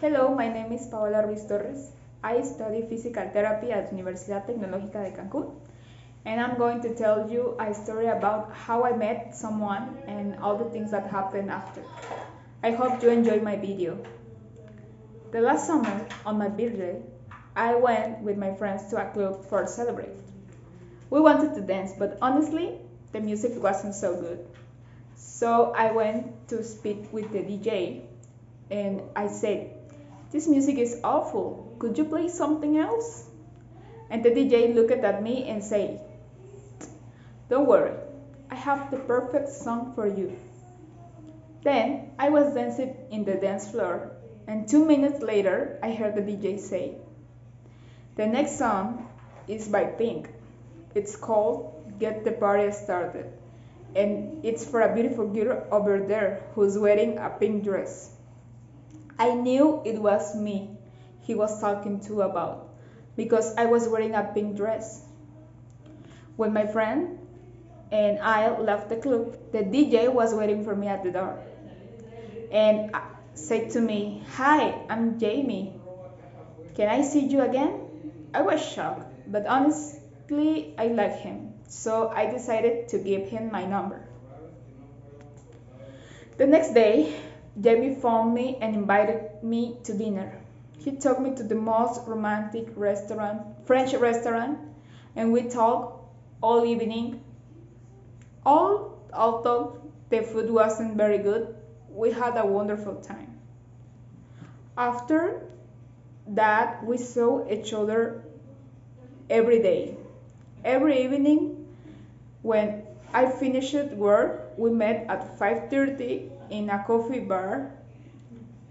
Hello, my name is Paola Ruiz. I study physical therapy at Universidad Tecnológica de Cancún, and I'm going to tell you a story about how I met someone and all the things that happened after. I hope you enjoy my video. The last summer, on my birthday, I went with my friends to a club for celebrate. We wanted to dance, but honestly, the music wasn't so good. So I went to speak with the DJ and I said, "This music is awful. Could you play something else?" And the DJ looked at me and said, "Don't worry, I have the perfect song for you." Then I was dancing in the dance floor, and 2 minutes later I heard the DJ say, "The next song is by Pink. It's called Get the Party Started, and it's for a beautiful girl over there who's wearing a pink dress." I knew it was me he was talking to about because I was wearing a pink dress. When my friend and I left the club, the DJ was waiting for me at the door and said to me, "Hi, I'm Jamie. Can I see you again?" I was shocked, but honestly, I liked him, so I decided to give him my number. The next day, Jamie phoned me and invited me to dinner. He took me to the most romantic restaurant, French restaurant, and we talked all evening. Although the food wasn't very good, we had a wonderful time. After that, we saw each other every day. Every evening, when I finished work, we met at 5:30 in a coffee bar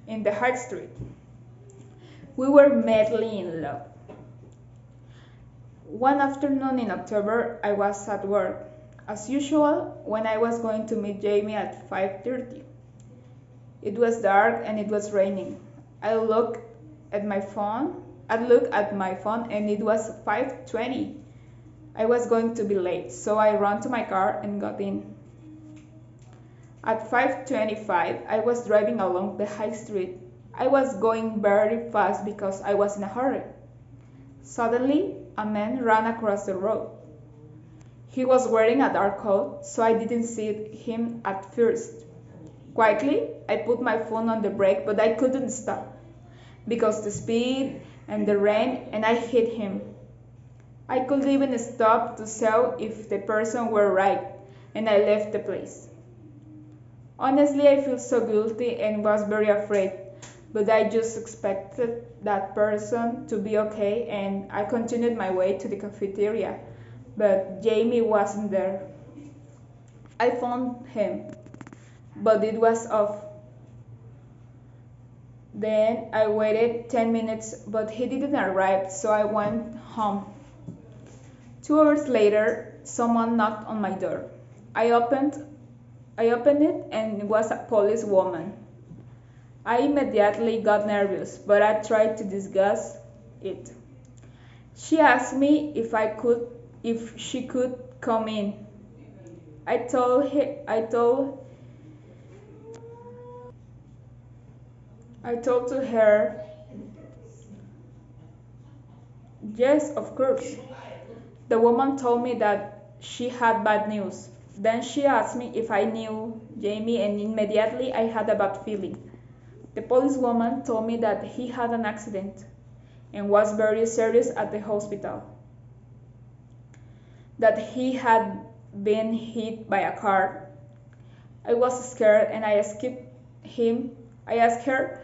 in the High Street. We were madly in love. One afternoon in October, I was at work, as usual, when I was going to meet Jamie at 5:30. It was dark and it was raining. I looked at my phone. And it was 5:20. I was going to be late, so I ran to my car and got in. At 5:25, I was driving along the high street. I was going very fast because I was in a hurry. Suddenly, a man ran across the road. He was wearing a dark coat, so I didn't see him at first. Quickly, I put my phone on the brake, but I couldn't stop because the speed and the rain, and I hit him. I couldn't even stop to see if the person were right, and I left the place. Honestly, I feel so guilty and was very afraid, but I just expected that person to be okay and I continued my way to the cafeteria, but Jamie wasn't there. I found him, but it was off. Then I waited 10 minutes, but he didn't arrive, so I went home. 2 hours later, someone knocked on my door. I opened it and it was a policewoman. I immediately got nervous, but I tried to disguise it. She asked me if she could come in. I told to her, yes, of course. The woman told me that she had bad news. Then she asked me if I knew Jamie, and immediately I had a bad feeling. The policewoman told me that he had an accident and was very serious at the hospital. That he had been hit by a car. I was scared and I asked her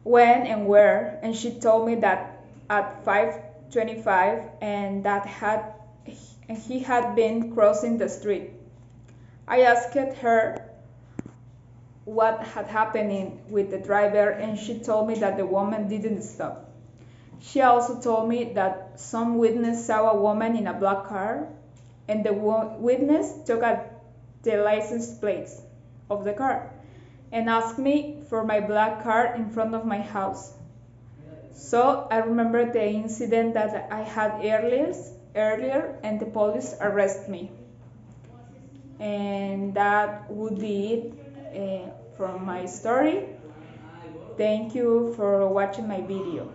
when and where, and she told me that at 5:25 and he had been crossing the street. I asked her what had happened with the driver, and she told me that the woman didn't stop. She also told me that some witness saw a woman in a black car, and the witness took the license plates of the car and asked me for my black car in front of my house. So I remember the incident that I had earlier, and the police arrested me. And that would be it from my story. Thank you for watching my video.